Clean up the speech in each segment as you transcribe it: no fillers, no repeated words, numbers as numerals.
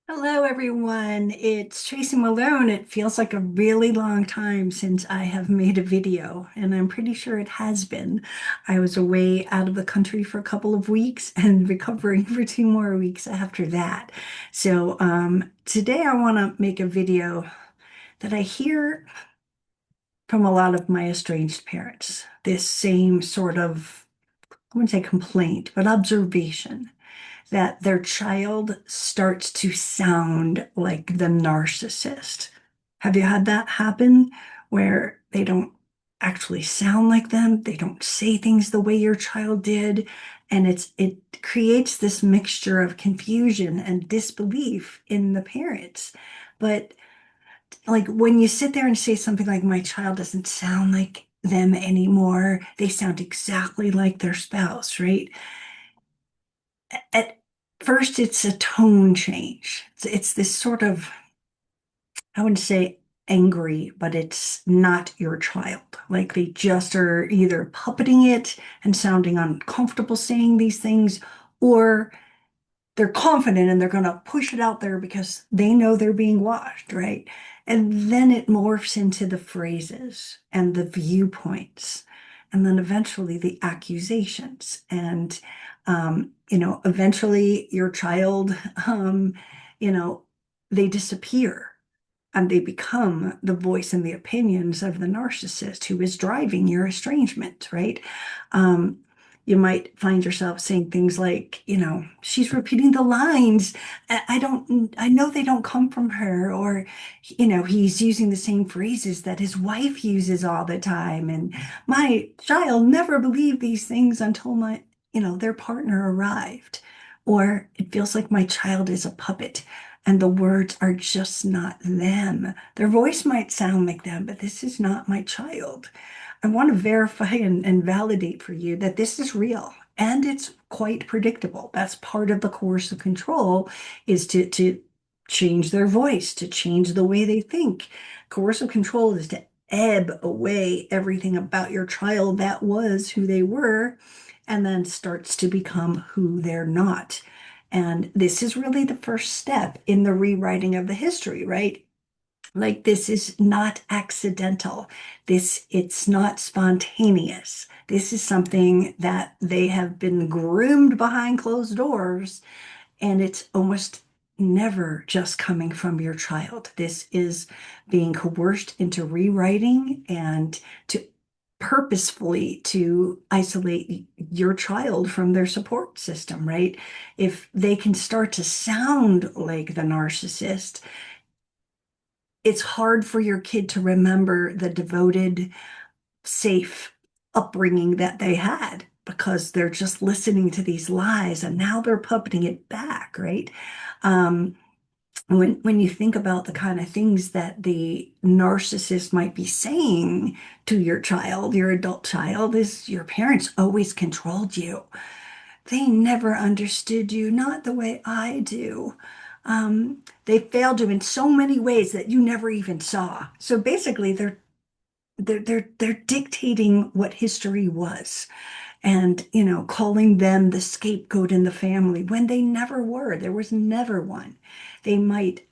Hello, everyone. It's Tracy Malone. It feels like a really long time since I have made a video, and I'm pretty sure it has been. I was away out of the country for a couple of weeks and recovering for 2 more weeks after that. Today I want to make a video that I hear from a lot of my estranged parents. This same sort of, I wouldn't say complaint, but observation that their child starts to sound like the narcissist. Have you had that happen where they don't actually sound like them? They don't say things the way your child did. And it creates this mixture of confusion and disbelief in the parents. But like when you sit there and say something like, my child doesn't sound like them anymore, they sound exactly like their spouse, right? At first, it's a tone change. It's this sort of, I wouldn't say angry, but it's not your child. Like they just are either puppeting it and sounding uncomfortable saying these things, or they're confident and they're going to push it out there because they know they're being watched, right? And then it morphs into the phrases and the viewpoints, and then eventually the accusations. And, eventually your child, um, you know, they disappear and they become the voice and the opinions of the narcissist who is driving your estrangement, right? Um, you might find yourself saying things like, she's repeating the lines. I know they don't come from her, or, he's using the same phrases that his wife uses all the time. And my child never believed these things until their partner arrived. Or it feels like my child is a puppet and the words are just not them. Their voice might sound like them, but this is not my child. I want to verify and validate for you that this is real and it's quite predictable. That's part of the coercive control is to change their voice, to change the way they think. Coercive control is to ebb away everything about your child that was who they were and then starts to become who they're not. And this is really the first step in the rewriting of the history, right? Like this is not accidental. It's not spontaneous. This is something that they have been groomed behind closed doors, and it's almost never just coming from your child. This is being coerced into rewriting and to purposefully to isolate your child from their support system, right? If they can start to sound like the narcissist, it's hard for your kid to remember the devoted, safe upbringing that they had because they're just listening to these lies and now they're puppeting it back, right? Um, when you think about the kind of things that the narcissist might be saying to your child, your adult child, is your parents always controlled you. They never understood you, not the way I do. They failed you in so many ways that you never even saw. So basically, they're dictating what history was, and calling them the scapegoat in the family when they never were. There was never one. They might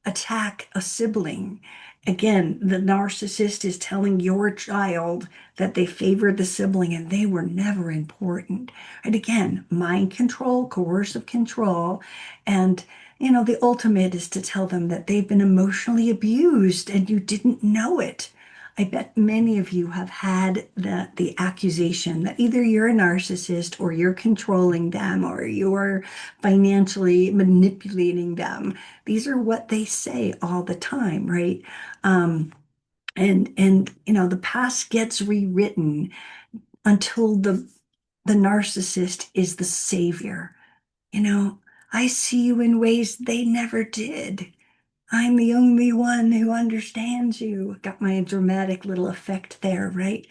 attack a sibling. Again, the narcissist is telling your child that they favored the sibling and they were never important. And again, mind control, coercive control. And, the ultimate is to tell them that they've been emotionally abused and you didn't know it. I bet many of you have had the accusation that either you're a narcissist or you're controlling them or you're financially manipulating them. These are what they say all the time, right? Um, and the past gets rewritten until the narcissist is the savior. I see you in ways they never did. I'm the only one who understands you. Got my dramatic little effect there, right?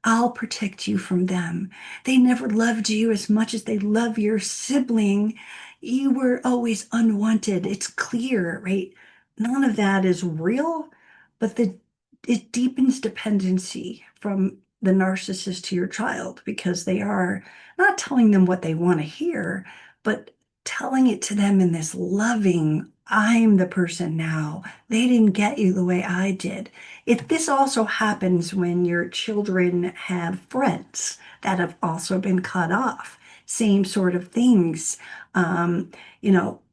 I'll protect you from them. They never loved you as much as they love your sibling. You were always unwanted. It's clear, right? None of that is real, but it deepens dependency from the narcissist to your child because they are not telling them what they want to hear, but telling it to them in this loving, I'm the person now. They didn't get you the way I did. If this also happens when your children have friends that have also been cut off, same sort of things,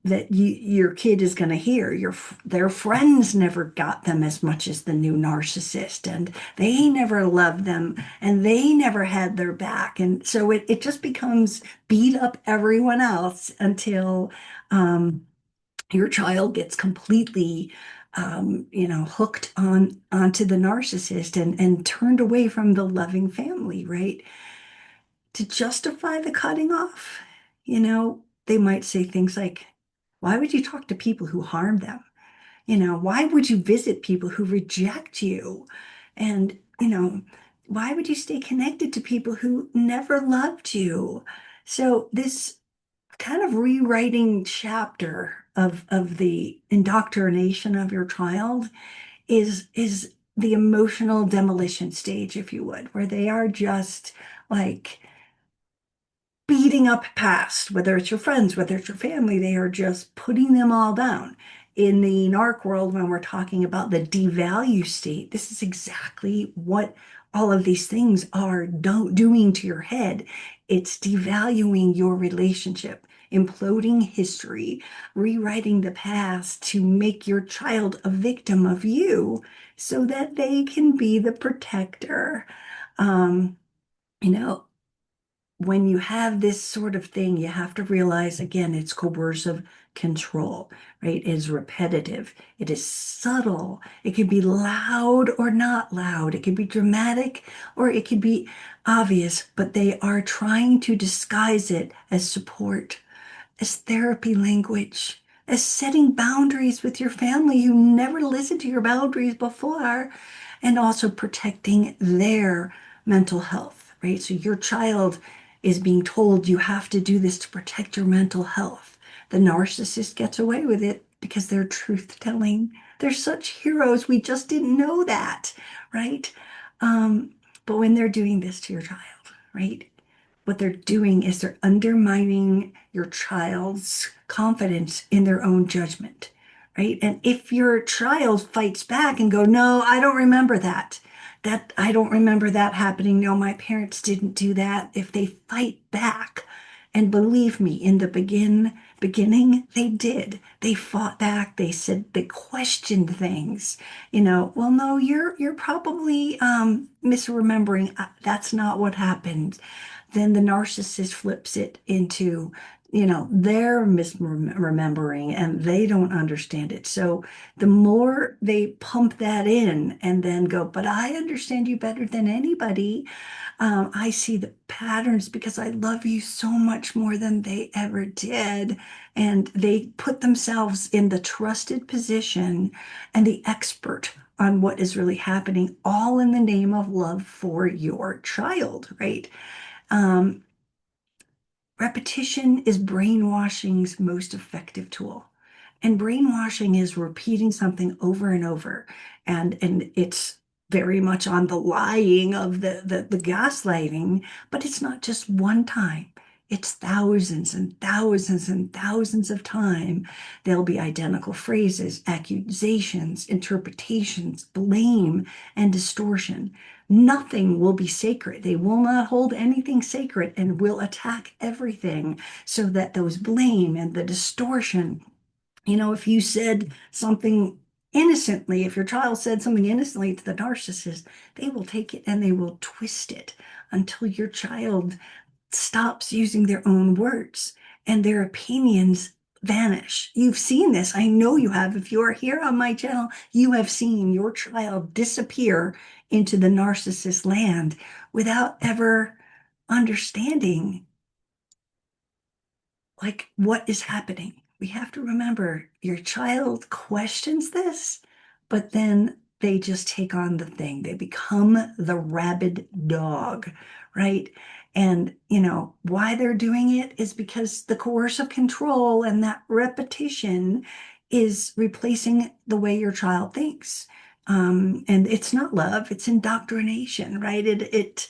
that your kid is going to hear. Their friends never got them as much as the new narcissist, and they never loved them, and they never had their back. And so it just becomes beat up everyone else until your child gets completely hooked onto the narcissist and turned away from the loving family, right? To justify the cutting off, they might say things like, why would you talk to people who harm them? Why would you visit people who reject you? And, why would you stay connected to people who never loved you? So this kind of rewriting chapter of the indoctrination of your child is the emotional demolition stage, if you would, where they are just like beating up past, whether it's your friends, whether it's your family, they are just putting them all down. In the narc world, when we're talking about the devalue state, this is exactly what all of these things are doing to your head. It's devaluing your relationship, imploding history, rewriting the past to make your child a victim of you so that they can be the protector. Um, you know, when you have this sort of thing, you have to realize again, it's coercive control, right? It is repetitive, it is subtle, it can be loud or not loud, it can be dramatic or it can be obvious, but they are trying to disguise it as support, as therapy language, as setting boundaries with your family who never listened to your boundaries before, and also protecting their mental health, right? So your child is being told you have to do this to protect your mental health. The narcissist gets away with it because they're truth telling. They're such heroes. We just didn't know that, right? But when they're doing this to your child, right? What they're doing is they're undermining your child's confidence in their own judgment, right? And if your child fights back and go, no, I don't remember that. That I don't remember that happening. No, my parents didn't do that. If they fight back, and believe me, in the beginning, they did. They fought back. They said they questioned things. Well, no, you're probably misremembering. That's not what happened. Then the narcissist flips it into, they're misremembering and they don't understand it. So the more they pump that in and then go, but I understand you better than anybody. I see the patterns because I love you so much more than they ever did. And they put themselves in the trusted position and the expert on what is really happening, all in the name of love for your child, right? Um, Repetition is brainwashing's most effective tool. And brainwashing is repeating something over and over. And it's very much on the lying of the gaslighting, but it's not just one time. It's thousands and thousands and thousands of time. There'll be identical phrases, accusations, interpretations, blame, and distortion. Nothing will be sacred. They will not hold anything sacred and will attack everything so that those blame and the distortion, if you said something innocently, if your child said something innocently to the narcissist, they will take it and they will twist it until your child stops using their own words and their opinions vanish. You've seen this. I know you have. If you're here on my channel, you have seen your child disappear into the narcissist land without ever understanding like what is happening. We have to remember your child questions this, but then they just take on the thing. They become the rabid dog, right? And why they're doing it is because the coercive control and that repetition is replacing the way your child thinks. And it's not love, it's indoctrination, right? It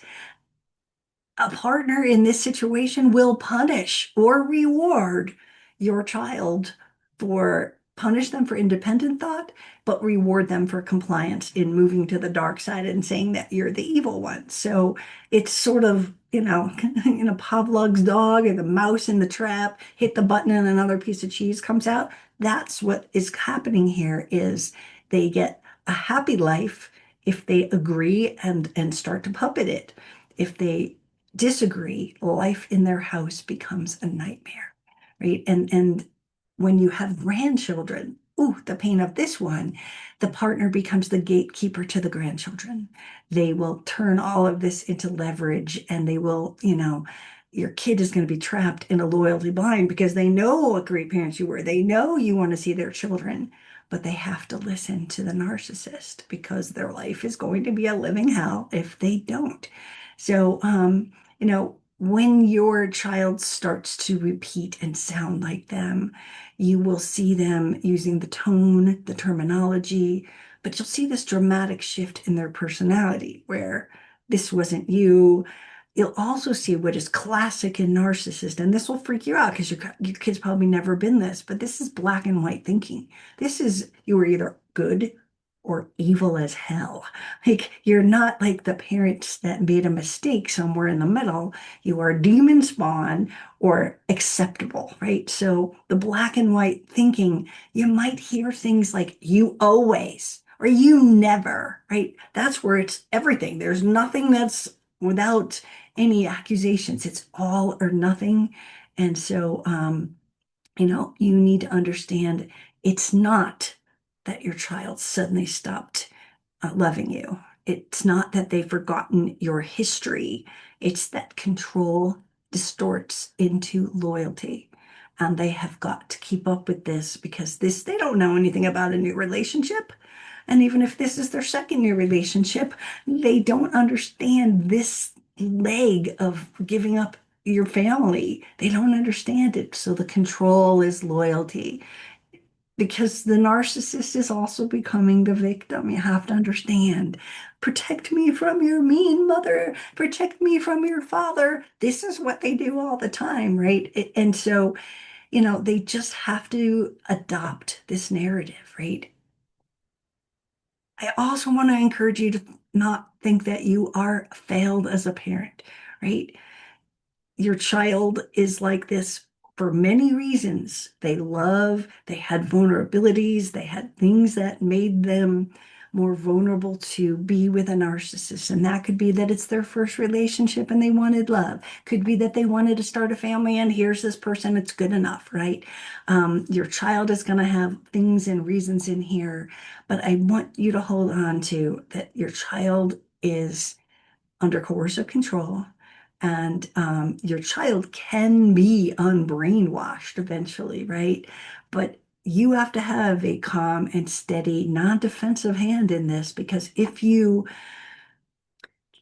a partner in this situation will punish or reward your child for punish them for independent thought, but reward them for compliance in moving to the dark side and saying that you're the evil one. So it's sort of, Pavlov's dog or the mouse in the trap, hit the button and another piece of cheese comes out. That's what is happening here is they get a happy life if they agree and start to puppet it. If they disagree, life in their house becomes a nightmare, right? And when you have grandchildren, ooh, the pain of this one, the partner becomes the gatekeeper to the grandchildren. They will turn all of this into leverage and they will, your kid is going to be trapped in a loyalty blind because they know what great parents you were. They know you want to see their children, but they have to listen to the narcissist because their life is going to be a living hell if they don't. So, when your child starts to repeat and sound like them, you will see them using the tone, the terminology, but you'll see this dramatic shift in their personality where this wasn't you. You'll also see what is classic in narcissist, and this will freak you out because your kid's probably never been this, but this is black and white thinking. This is you are either good or evil as hell. Like you're not like the parents that made a mistake somewhere in the middle. You are demon spawn or acceptable, right? So the black and white thinking, you might hear things like you always or you never, right? That's where it's everything. There's nothing that's without any accusations. It's all or nothing. And so, you need to understand it's not that your child suddenly stopped loving you. It's not that they've forgotten your history. It's that control distorts into loyalty. And they have got to keep up with this because they don't know anything about a new relationship. And even if this is their second new relationship, they don't understand this leg of giving up your family. They don't understand it. So the control is loyalty because the narcissist is also becoming the victim. You have to understand. Protect me from your mean mother. Protect me from your father. This is what they do all the time, right? And so, they just have to adopt this narrative, right? I also want to encourage you to not think that you are failed as a parent, right? Your child is like this for many reasons. They had vulnerabilities, they had things that made them more vulnerable to be with a narcissist. And that could be that it's their first relationship and they wanted love. Could be that they wanted to start a family and here's this person, it's good enough, right? Your child is going to have things and reasons in here, but I want you to hold on to that your child is under coercive control. And your child can be unbrainwashed eventually, right? But you have to have a calm and steady, non-defensive hand in this because if you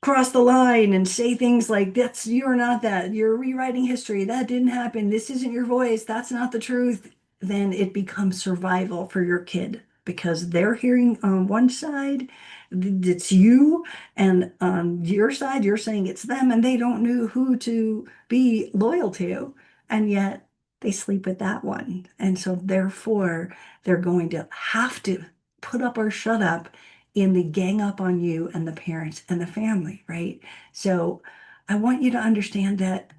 cross the line and say things like, that's you're not that, you're rewriting history, that didn't happen, this isn't your voice, that's not the truth, then it becomes survival for your kid because they're hearing on one side it's you, and on your side you're saying it's them, and they don't know who to be loyal to, and yet they sleep with that one. And so therefore they're going to have to put up or shut up in the gang up on you and the parents and the family, right? So I want you to understand that,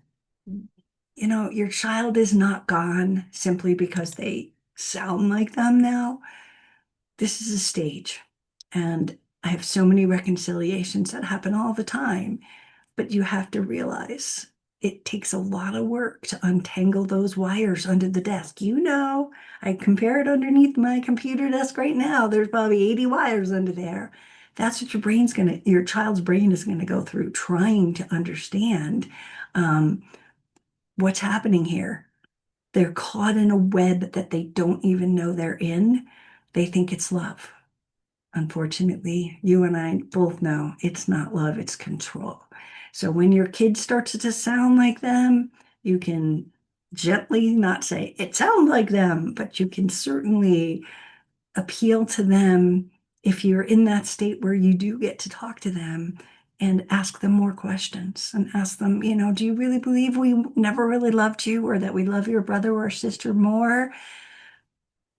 your child is not gone simply because they sound like them now. This is a stage. And I have so many reconciliations that happen all the time, but you have to realize it takes a lot of work to untangle those wires under the desk. I compare it underneath my computer desk right now. There's probably 80 wires under there. That's what your child's brain is going to go through trying to understand um, what's happening here. They're caught in a web that they don't even know they're in. They think it's love. Unfortunately, you and I both know it's not love, it's control. So when your kid starts to sound like them, you can gently not say it sounds like them, but you can certainly appeal to them if you're in that state where you do get to talk to them and ask them more questions and ask them, do you really believe we never really loved you or that we love your brother or sister more?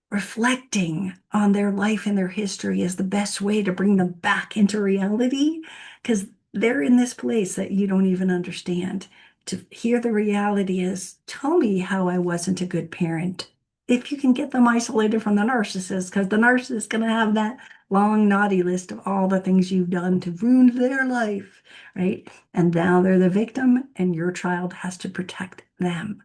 Reflecting on their life and their history is the best way to bring them back into reality because they're in this place that you don't even understand. To hear the reality is, tell me how I wasn't a good parent. If you can get them isolated from the narcissist, because the narcissist is going to have that long, naughty list of all the things you've done to ruin their life, right? And now they're the victim, and your child has to protect them.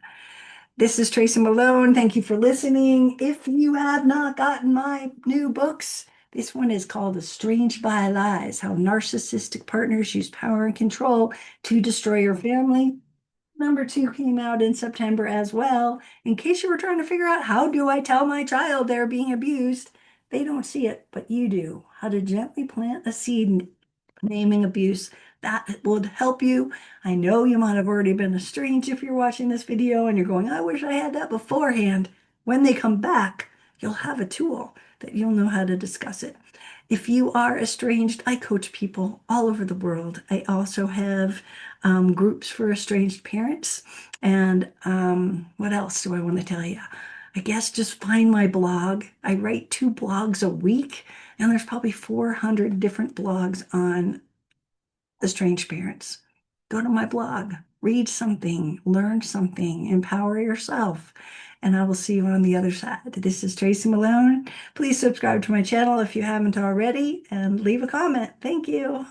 This is Tracy Malone. Thank you for listening. If you have not gotten my new books, this one is called Estranged by Lies: How Narcissistic Partners Use Power and Control to Destroy Your Family. Number two came out in September as well. In case you were trying to figure out how do I tell my child they're being abused, they don't see it, but you do. How to gently plant a seed naming abuse. That would help you. I know you might have already been estranged if you're watching this video and you're going, I wish I had that beforehand. When they come back, you'll have a tool that you'll know how to discuss it. If you are estranged, I coach people all over the world. I also have groups for estranged parents. And what else do I want to tell you? I guess just find my blog. I write 2 blogs a week, and there's probably 400 different blogs on estranged parents. Go to my blog, read something, learn something, empower yourself, and I will see you on the other side. This is Tracy Malone. Please subscribe to my channel if you haven't already and leave a comment. Thank you.